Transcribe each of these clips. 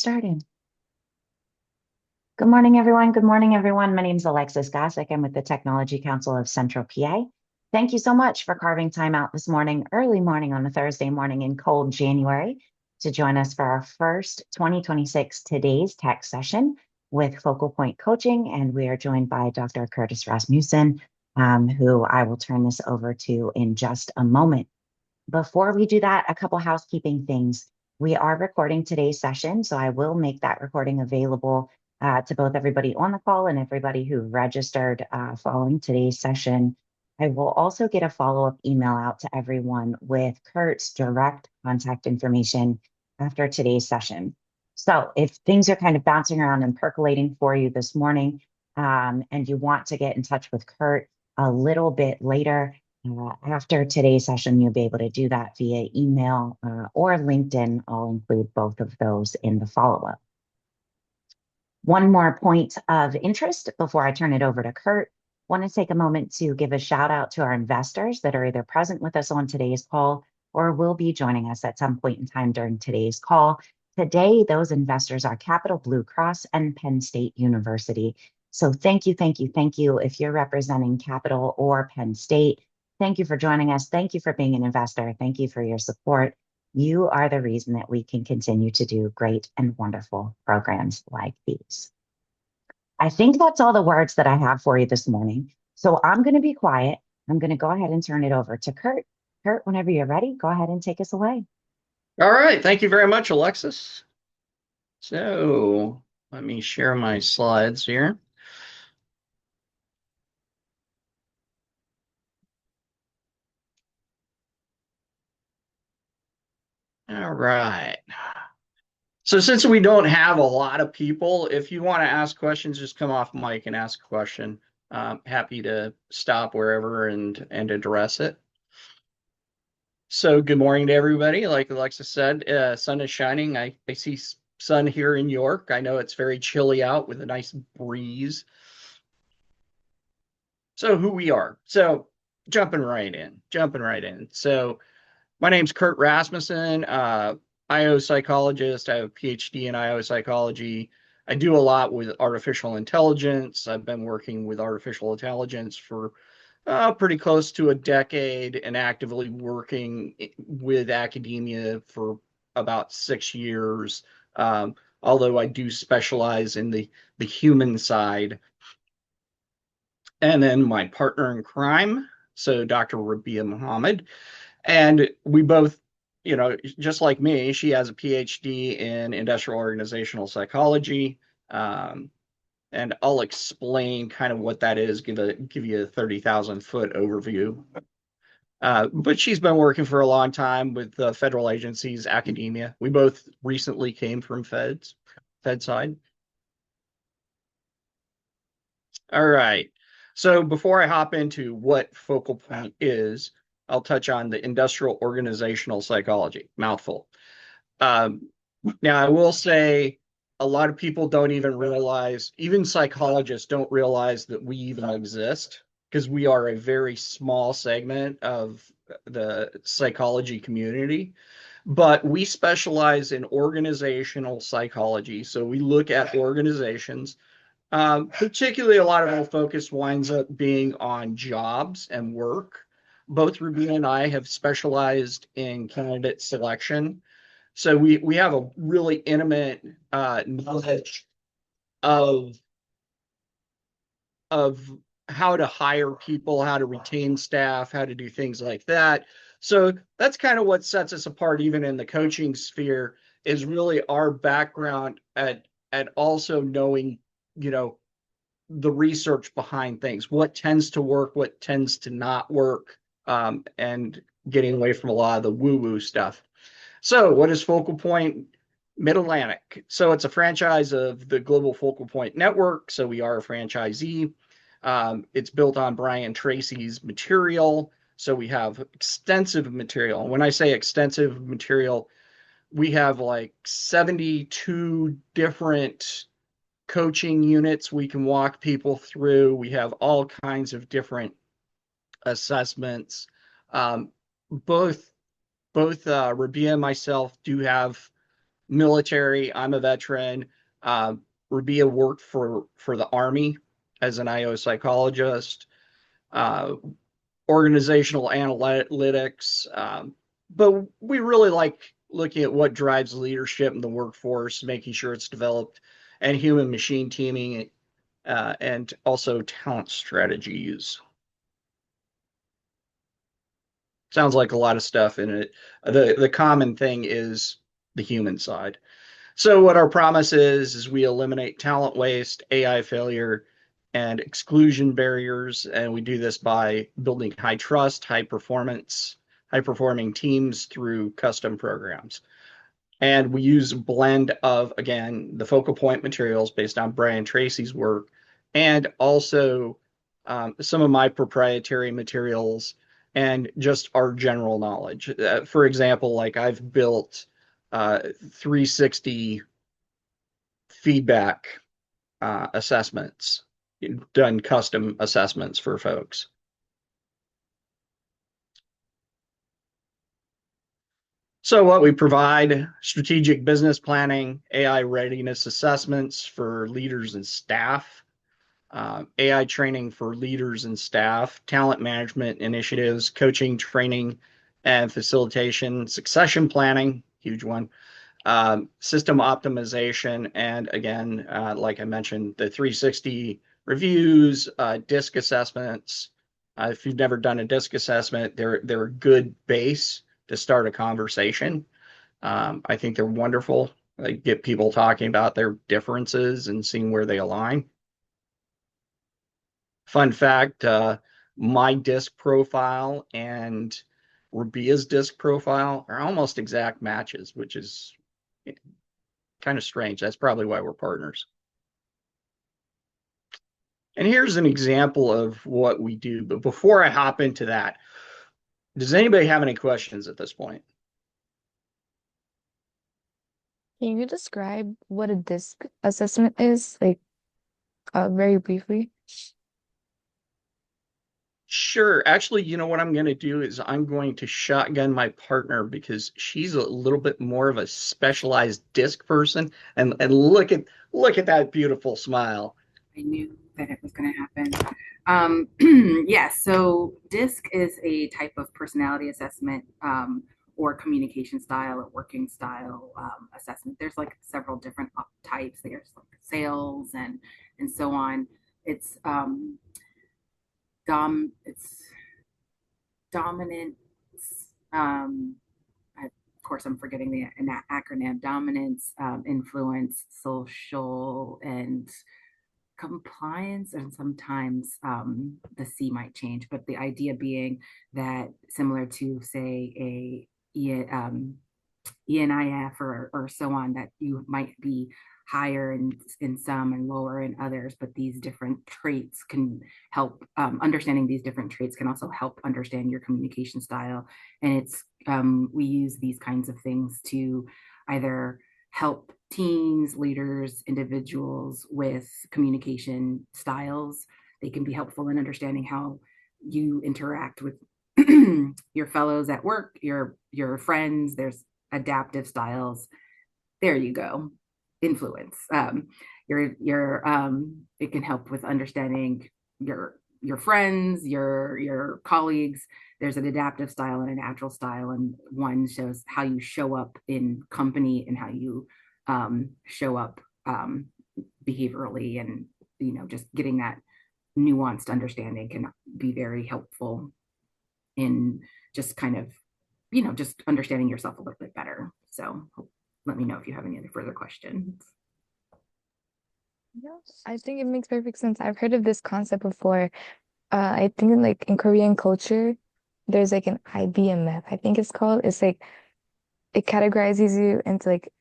started. Good morning, everyone. Good morning, everyone. My name is Alexis Gossick. I'm with the Technology Council of Central PA. Thank you so much for carving time out this morning, early morning on a Thursday morning in cold January, to join us for our first 2026 Today's Tech session with Focal Point Coaching. And we are joined by Dr. Curtis Rasmussen, who I will turn this over to in just a moment. Before we do that, a couple housekeeping things. We are recording today's session, so I will make that recording available to both everybody on the call and everybody who registered following today's session. I will also get a follow-up email out to everyone with Curt's direct contact information after today's session. So if things are kind of bouncing around and percolating for you this morning, and you want to get in touch with Curt a little bit later, after today's session, you'll be able to do that via email or LinkedIn. I'll include both of those in the follow-up. One more point of interest before I turn it over to Curt. Want to take a moment to give a shout out to our investors that are either present with us on today's call or will be joining us at some point in time during today's call. Today, those investors are Capital Blue Cross and Penn State University. So thank you, thank you, thank you. If you're representing Capital or Penn State, thank you for joining us. Thank you for being an investor. Thank you for your support. You are the reason that we can continue to do great and wonderful programs like these. I think that's all the words that I have for you this morning. So I'm going to be quiet. I'm going to go ahead and turn it over to Curt. Curt, whenever you're ready, go ahead and take us away. All right. Thank you very much, Alexis. So let me share my slides here. All right. So since we don't have a lot of people, if you want to ask questions, just come off mic and ask a question. Happy to stop wherever and address it. So good morning to everybody. Like Alexis said, sun is shining. I see sun here in York. I know it's very chilly out with a nice breeze. So who we are. So jumping right in. So my name's Curt Rasmussen, IO psychologist. I have a PhD in IO psychology. I do a lot with artificial intelligence. I've been working with artificial intelligence for pretty close to a decade and actively working with academia for about 6 years. Although I do specialize in the human side. And then my partner in crime, so Dr. Rabia Muhammad. And we both, just like me, she has a PhD in industrial organizational psychology. And I'll explain kind of what that is, give you a 30,000-foot overview. But she's been working for a long time with federal agencies, academia. We both recently came from Fed side. All right. So before I hop into what Focal Point is, I'll touch on the industrial organizational psychology, mouthful. Now, I will say a lot of people don't even realize, even psychologists don't realize that we even exist because we are a very small segment of the psychology community. But we specialize in organizational psychology. So we look at organizations. Particularly, a lot of our focus winds up being on jobs and work. Both Ruby and I have specialized in candidate selection. So we have a really intimate knowledge of how to hire people, how to retain staff, how to do things like that. So that's kind of what sets us apart, even in the coaching sphere, is really our background at also knowing the research behind things, what tends to work, what tends to not work, and getting away from a lot of the woo-woo stuff. So what is Focal Point Mid-Atlantic? So it's a franchise of the Global Focal Point Network. So we are a franchisee. It's built on Brian Tracy's material. So we have extensive material. When I say extensive material, we have like 72 different coaching units we can walk people through. We have all kinds of different assessments. Both Rabia and myself do have military. I'm a veteran. Rabia worked for the Army as an IO psychologist, uh, organizational analytics. But we really like looking at what drives leadership in the workforce, making sure it's developed, and human machine teaming, and also talent strategies. Sounds like a lot of stuff in it. The common thing is the human side. So what our promise is we eliminate talent waste, AI failure, and exclusion barriers, and we do this by building high trust, high performing teams through custom programs. And we use a blend of, again, the focal point materials based on Brian Tracy's work, and also some of my proprietary materials and just our general knowledge. For example, like I've built 360 feedback assessments, done custom assessments for folks. So what we provide, strategic business planning, AI readiness assessments for leaders and staff, AI training for leaders and staff, talent management initiatives, coaching, training, and facilitation, succession planning, huge one, system optimization, and again, like I mentioned, the 360 reviews, DISC assessments. If you've never done a DISC assessment, they're a good base to start a conversation. I think they're wonderful. They get people talking about their differences and seeing where they align. Fun fact, my DISC profile and Rabia's DISC profile are almost exact matches, which is kind of strange. That's probably why we're partners. And here's an example of what we do. But before I hop into that, does anybody have any questions at this point? Can you describe what a DISC assessment is, like, very briefly? Sure. Actually, you know what I'm going to do is I'm going to shotgun my partner because she's a little bit more of a specialized disc person. And look at that beautiful smile. I knew that it was going to happen. Yeah, so DISC is a type of personality assessment, or communication style or working style assessment. There's like several different types. There's like sales and so on. It's it's dominance. Of course, I'm forgetting the acronym: dominance, influence, social, and compliance. And sometimes the C might change, but the idea being that similar to, say, ENIF or so on, that you might be higher in some and lower in others, but these different traits can help, understanding these different traits can also help understand your communication style. And it's we use these kinds of things to either help teams, leaders, individuals with communication styles. They can be helpful in understanding how you interact with your fellows at work, your friends. There's adaptive styles. There you go. Influence. It can help with understanding your friends, your colleagues. There's an adaptive style and a natural style, and one shows how you show up in company and how you show up behaviorally, and just getting that nuanced understanding can be very helpful in just kind of just understanding yourself a little bit better. So let me know if you have any other further questions. Yes, I think it makes perfect sense. I've heard of this concept before. I think like in Korean culture, there's like an IBMF, I think it's called. It's like it categorizes you into like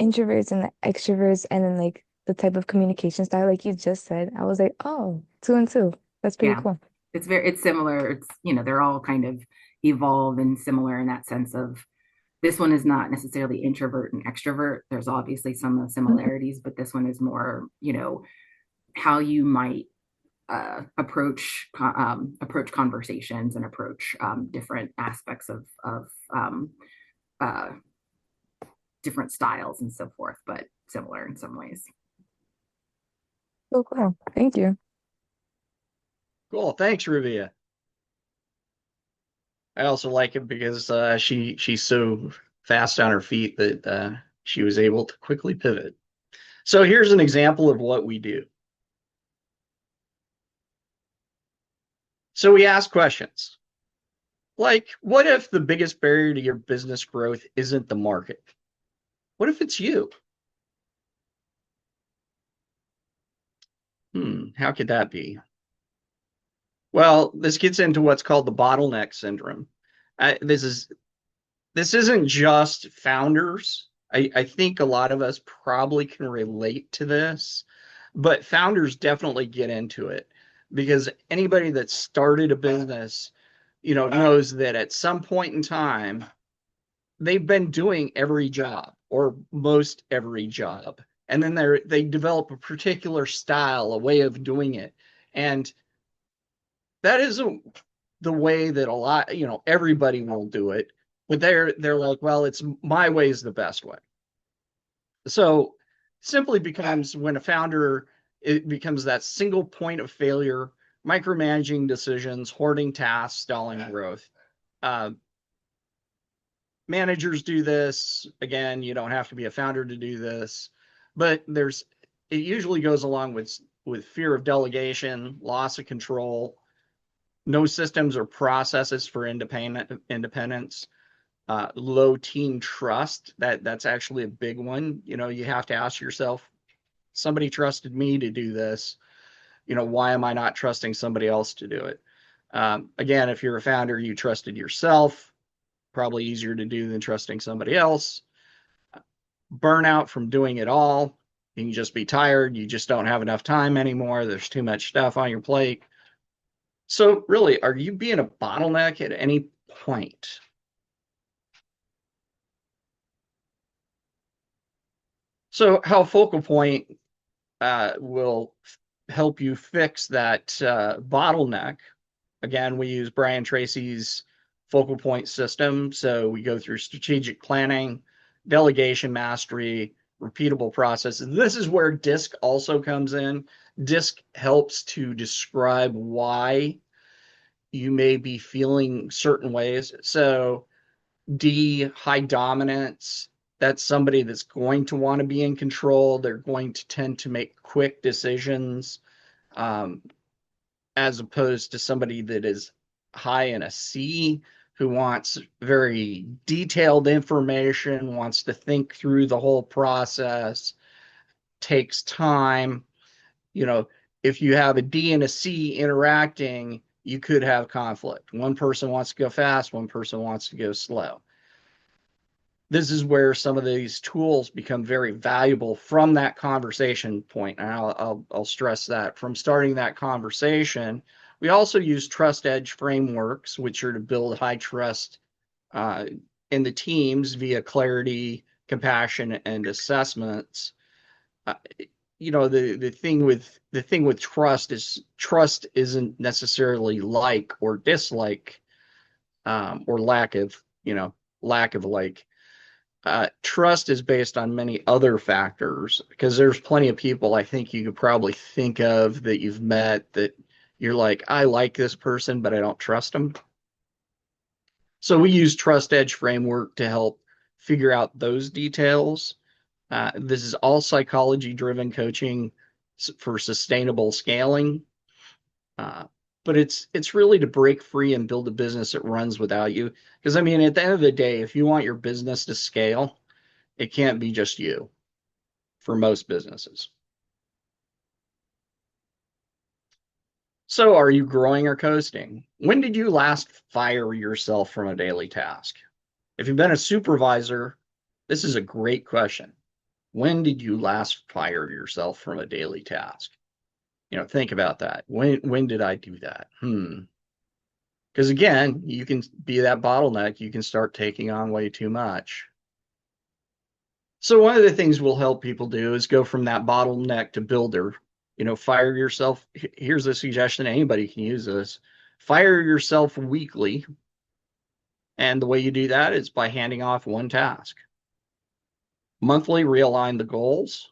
introverts and extroverts, and then like the type of communication style, like you just said. I was like, oh, two and two. That's pretty Yeah, cool. it's similar. It's they're all kind of evolved and similar in that sense of, this one is not necessarily introvert and extrovert. There's obviously some similarities, but this one is more, how you might approach conversations and approach different aspects of uh, different styles and so forth, but similar in some ways. Oh, cool. Thank you. Cool. Thanks, Rubia. I also like it because she's so fast on her feet that she was able to quickly pivot. So here's an example of what we do. So we ask questions like, what if the biggest barrier to your business growth isn't the market? What if it's you? How could that be? Well, this gets into what's called the bottleneck syndrome. This isn't just founders. I think a lot of us probably can relate to this, but founders definitely get into it because anybody that started a business, knows that at some point in time, they've been doing every job or most every job. And then they develop a particular style, a way of doing it. And that isn't the way that a lot, everybody will do it. But they're like, well, it's my way is the best way. So simply becomes when a founder, it becomes that single point of failure, micromanaging decisions, hoarding tasks, stalling growth. Managers do this. Again, you don't have to be a founder to do this, but it usually goes along with fear of delegation, loss of control, no systems or processes for independence, low team trust. That's actually a big one. You have to ask yourself, somebody trusted me to do this. Why am I not trusting somebody else to do it? Again, if you're a founder, you trusted yourself. Probably easier to do than trusting somebody else. Burnout from doing it all. You can just be tired. You just don't have enough time anymore. There's too much stuff on your plate. So really, are you being a bottleneck at any point? So how Focal Point will help you fix that bottleneck. Again, we use Brian Tracy's Focal Point system. So we go through strategic planning, delegation mastery, repeatable processes. This is where DISC also comes in. DISC helps to describe why you may be feeling certain ways. So D, high dominance. That's somebody that's going to want to be in control. They're going to tend to make quick decisions, as opposed to somebody that is high in a C, who wants very detailed information, wants to think through the whole process, takes time. If you have a D and a C interacting, you could have conflict. One person wants to go fast, one person wants to go slow. This is where some of these tools become very valuable from that conversation point. And I'll stress that from starting that conversation. We also use trust edge frameworks, which are to build high trust in the teams via clarity, compassion, and assessments. The thing with trust is trust isn't necessarily like or dislike, or lack of like. Trust is based on many other factors, because there's plenty of people I think you could probably think of that you've met that you're like, I like this person, but I don't trust them. So we use Trust Edge framework to help figure out those details. This is all psychology-driven coaching for sustainable scaling. But it's really to break free and build a business that runs without you. Because at the end of the day, if you want your business to scale, it can't be just you for most businesses. So are you growing or coasting? When did you last fire yourself from a daily task? If you've been a supervisor, this is a great question. When did you last fire yourself from a daily task? Think about that. When did I do that? Because again, you can be that bottleneck. You can start taking on way too much. So one of the things we'll help people do is go from that bottleneck to builder. Fire yourself. Here's a suggestion. Anybody can use this. Fire yourself weekly. And the way you do that is by handing off one task. monthly realign the goals.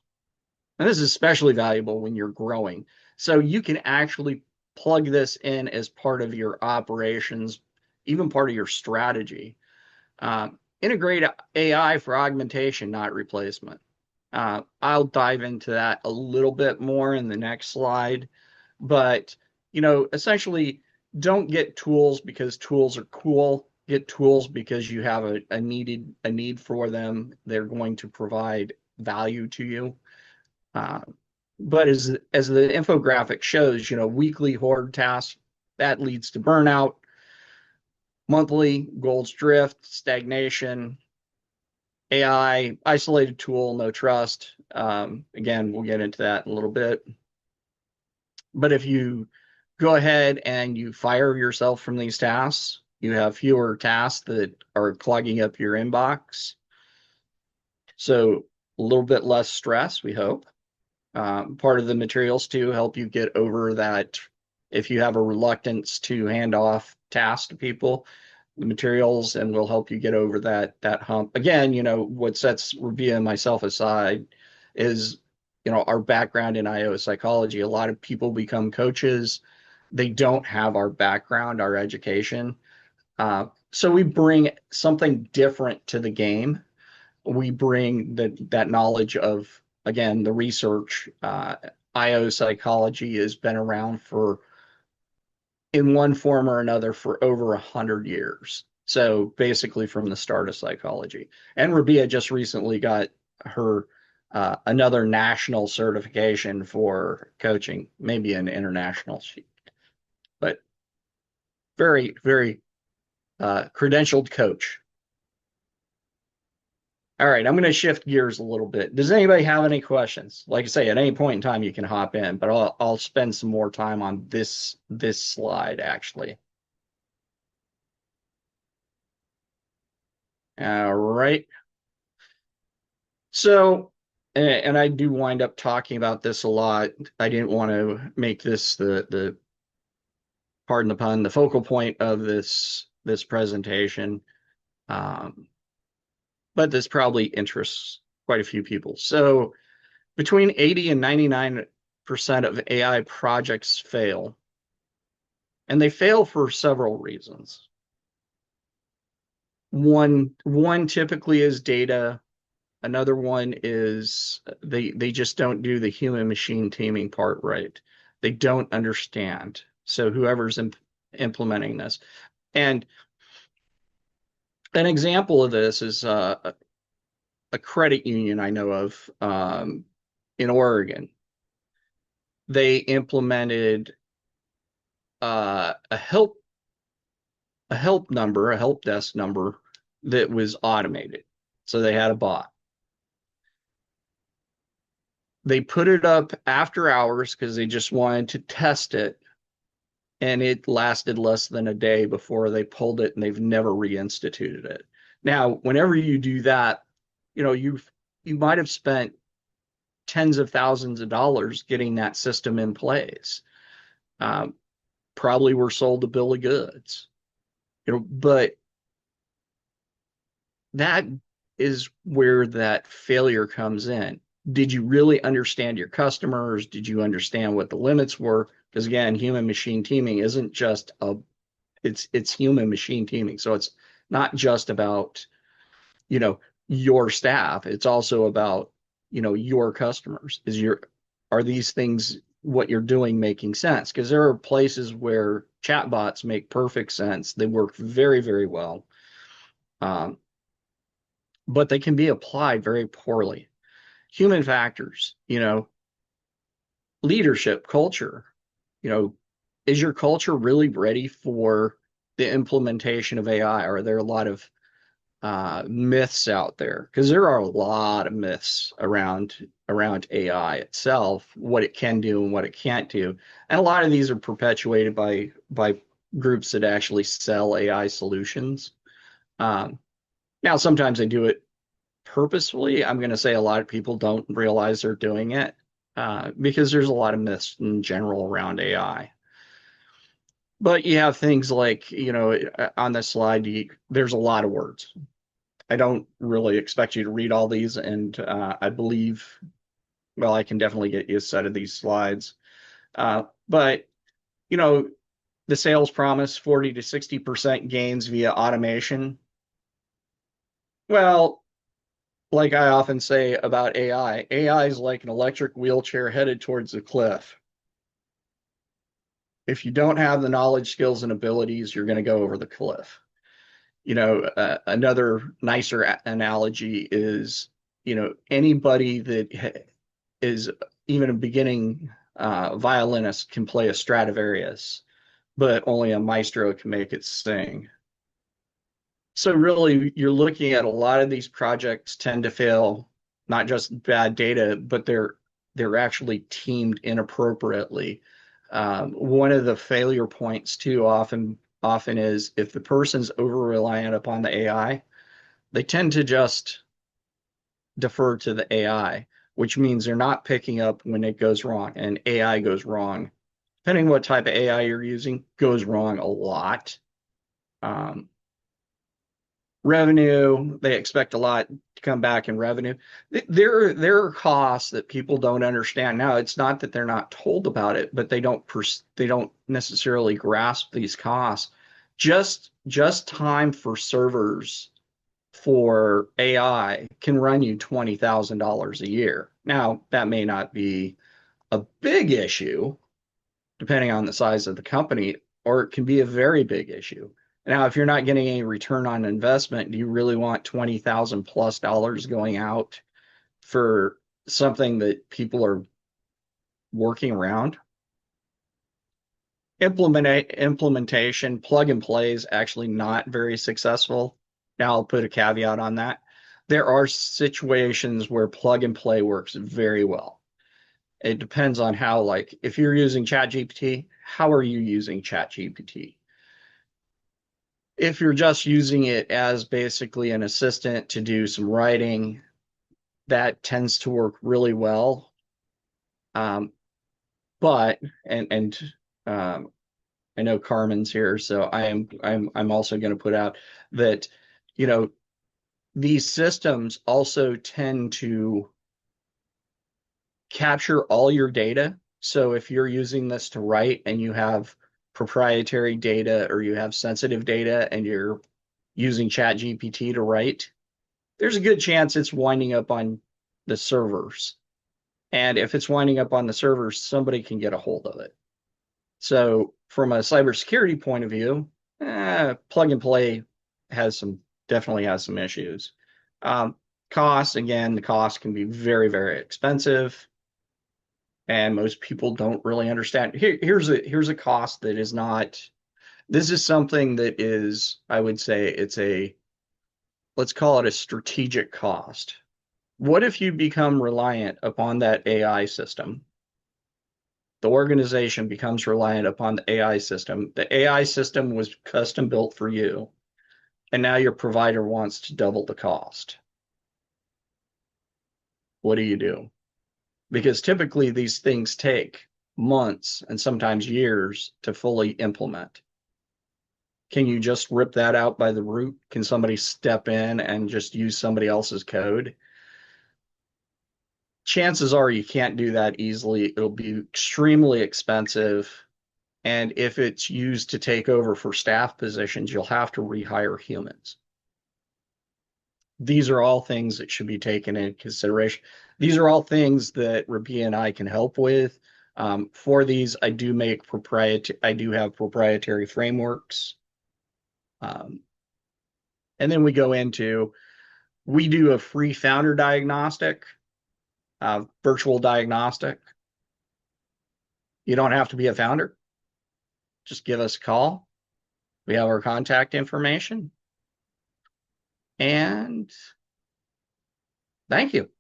And this is especially valuable when you're growing. So you can actually plug this in as part of your operations, even part of your strategy. Integrate AI for augmentation, not replacement. I'll dive into that a little bit more in the next slide. But, essentially, don't get tools because tools are cool. Get tools because you have a need for them. They're going to provide value to you. But as the infographic shows, weekly hoard tasks, that leads to burnout. Monthly goals drift, stagnation. AI, isolated tool, no trust. Again, we'll get into that in a little bit. But if you go ahead and you fire yourself from these tasks, you have fewer tasks that are clogging up your inbox. So a little bit less stress, we hope. Part of the materials to help you get over that. If you have a reluctance to hand off tasks to people, the materials and will help you get over that hump. Again, what sets Rabia and myself aside is, our background in IO psychology. A lot of people become coaches. They don't have our background, our education. So we bring something different to the game. We bring that knowledge of, again, the research. IO psychology has been around in one form or another for over 100 years. So basically from the start of psychology. And Rabia just recently got her another national certification for coaching, maybe an international sheet, but very, very credentialed coach. All right, I'm going to shift gears a little bit. Does anybody have any questions? Like I say, at any point in time, you can hop in, but I'll spend some more time on this slide, actually. All right. So, and I do wind up talking about this a lot. I didn't want to make this the pardon the pun, the focal point of this presentation. But this probably interests quite a few people. So between 80 and 99% of AI projects fail. And they fail for several reasons. One typically is data. Another one is they just don't do the human machine teaming part right. They don't understand. So whoever's implementing this. And an example of this is a credit union I know of in Oregon. They implemented a help desk number that was automated. So they had a bot. They put it up after hours because they just wanted to test it. And it lasted less than a day before they pulled it, and they've never reinstituted it. Now, whenever you do that, you might have spent tens of thousands of dollars getting that system in place. Probably were sold a bill of goods. But that is where that failure comes in. Did you really understand your customers? Did you understand what the limits were? Because again, human machine teaming isn't just it's human machine teaming. So it's not just about, your staff. It's also about, your customers. Are these things what you're doing making sense? Because there are places where chatbots make perfect sense. They work very, very well. But they can be applied very poorly. Human factors, leadership, culture, is your culture really ready for the implementation of AI? Are there a lot of myths out there? Because there are a lot of myths around AI itself, what it can do and what it can't do. And a lot of these are perpetuated by groups that actually sell AI solutions. Now, sometimes they do it purposefully. I'm going to say a lot of people don't realize they're doing it because there's a lot of myths in general around AI. But you have things like, on this slide, there's a lot of words. I don't really expect you to read all these, and I believe, well, I can definitely get you a set of these slides. But, you know, the sales promise 40 to 60% gains via automation. Well, like I often say about AI, AI is like an electric wheelchair headed towards a cliff. If you don't have the knowledge, skills, and abilities, you're going to go over the cliff. Another nicer analogy is, anybody that is even a beginning violinist can play a Stradivarius, but only a maestro can make it sing. So really, you're looking at a lot of these projects tend to fail, not just bad data, but they're actually teamed inappropriately. One of the failure points too often is if the person's over reliant upon the AI, they tend to just defer to the AI, which means they're not picking up when it goes wrong, and AI goes wrong. Depending on what type of AI you're using, goes wrong a lot. Revenue, they expect a lot to come back in revenue. There are costs that people don't understand. Now, it's not that they're not told about it, but they don't necessarily grasp these costs. Just time for servers for AI can run you $20,000 a year. Now, that may not be a big issue, depending on the size of the company, or it can be a very big issue. Now, if you're not getting any return on investment, do you really want $20,000+ going out for something that people are working around? Implementation, plug and play is actually not very successful. Now, I'll put a caveat on that. There are situations where plug and play works very well. It depends on how, like, if you're using ChatGPT, how are you using ChatGPT? If you're just using it as basically an assistant to do some writing, that tends to work really well. But I know Carmen's here, so I'm also going to put out that these systems also tend to capture all your data. So if you're using this to write and you have proprietary data or you have sensitive data and you're using ChatGPT to write, there's a good chance it's winding up on the servers. And if it's winding up on the servers, somebody can get a hold of it. So from a cybersecurity point of view, plug and play definitely has some issues. Costs, again, the cost can be very, very expensive. And most people don't really understand. Here's a cost that is not, this is something that is, I would say let's call it a strategic cost. What if you become reliant upon that AI system? The organization becomes reliant upon the AI system. The AI system was custom built for you, and now your provider wants to double the cost. What do? Because typically these things take months and sometimes years to fully implement. Can you just rip that out by the root? Can somebody step in and just use somebody else's code? Chances are you can't do that easily. It'll be extremely expensive. And if it's used to take over for staff positions, you'll have to rehire humans. These are all things that should be taken into consideration. These are all things that Rabi and I can help with. For these, I do have proprietary frameworks. And then we do a free founder diagnostic, virtual diagnostic. You don't have to be a founder. Just give us a call. We have our contact information. And thank you.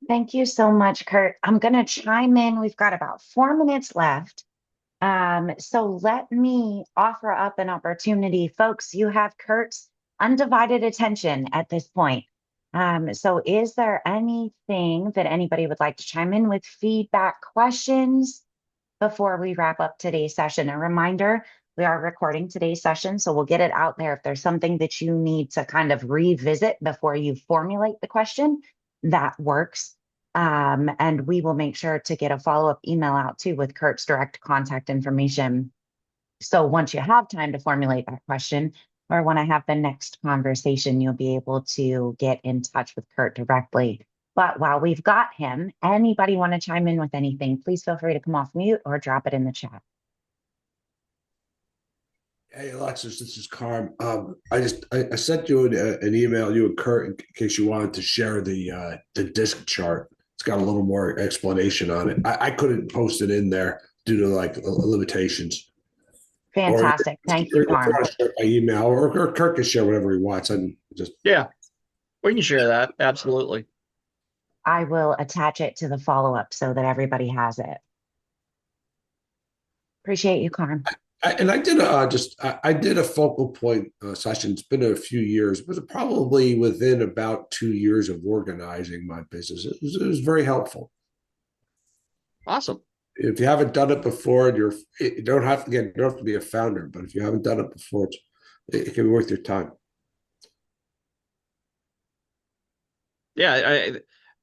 Thank you so much, Curt. I'm going to chime in. We've got about 4 minutes left. So let me offer up an opportunity. Folks, you have Curt's undivided attention at this point. So is there anything that anybody would like to chime in with, feedback, questions before we wrap up today's session? A reminder, We are recording today's session, so we'll get it out there. If there's something that you need to kind of revisit before you formulate the question, that works. And we will make sure to get a follow-up email out too with Curt's direct contact information. So once you have time to formulate that question, or when I have the next conversation, you'll be able to get in touch with Curt directly. But while we've got him, anybody want to chime in with anything, please feel free to come off mute or drop it in the chat. Hey, Alexis, this is Carm. I sent you an email, you and Curt, in case you wanted to share the disc chart. It's got a little more explanation on it. I couldn't post it in there due to like limitations. Fantastic. Thank you, Carm. By email, or Curt can share whatever he wants. Yeah, we can share that. Absolutely. I will attach it to the follow-up so that everybody has it. Appreciate you, Carm. I did I did a focal point session. It's been a few years, but probably within about 2 years of organizing my business. It was very helpful. Awesome. If you haven't done it before, you don't have to be a founder, but if you haven't done it before, it can be worth your time. Yeah,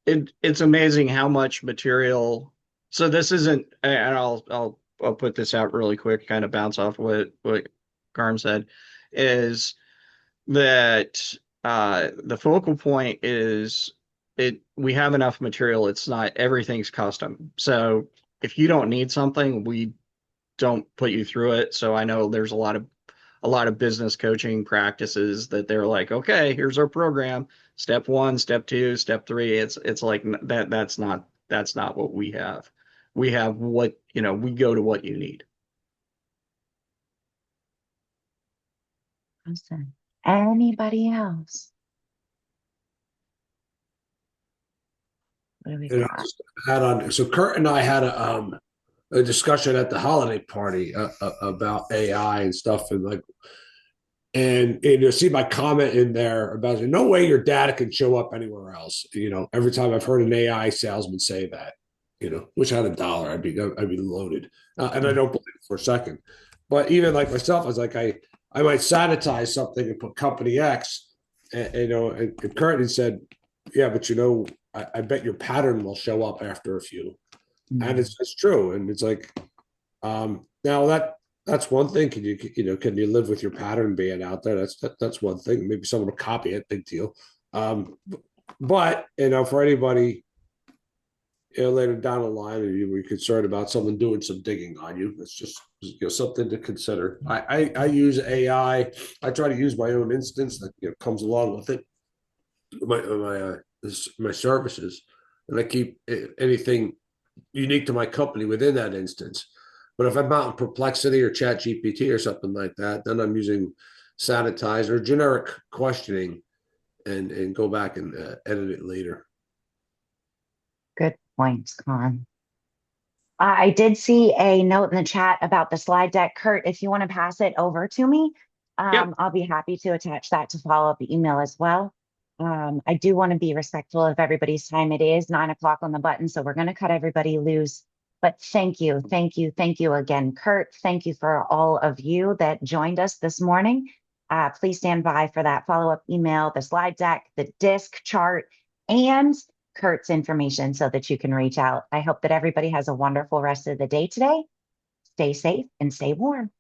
it's amazing how much material. So this isn't, and I'll put this out really quick, kind of bounce off what Carm said, is that the focal point is we have enough material. It's not everything's custom. So if you don't need something, we don't put you through it. So I know there's a lot of business coaching practices that they're like, okay, here's our program, step 1, step 2, step 3. It's like that. That's not what we have. We have what, we go to what you need. Awesome. Anybody else? What do we got? So Curt and I had a discussion at the holiday party about AI and stuff, and you'll see my comment in there about no way your data can show up anywhere else. Every time I've heard an AI salesman say that, wish I had $1, I'd be loaded, and I don't believe it for a second. But even like myself, I was like, I might sanitize something and put company X, and Curt said, yeah, but I bet your pattern will show up after a few. And it's true. And it's like, now that's one thing. Can you live with your pattern being out there? That's one thing. Maybe someone will copy it, big deal. But for anybody, later down the line, if you were concerned about someone doing some digging on you, it's just something to consider. I use AI. I try to use my own instance that comes along with it. My services, and I keep anything unique to my company within that instance. But if I'm out in Perplexity or Chat GPT or something like that, then I'm using sanitize or generic questioning and go back and edit it later. Good points, Con. I did see a note in the chat about the slide deck. Curt, if you want to pass it over to me, Yep. I'll be happy to attach that to follow up email as well. I do want to be respectful of everybody's time. It is 9 o'clock on the button, so we're going to cut everybody loose. But thank you again, Curt. Thank you for all of you that joined us this morning. Please stand by for that follow-up email, the slide deck, the disc chart, and Curt's information so that you can reach out. I hope that everybody has a wonderful rest of the day today. Stay safe and stay warm.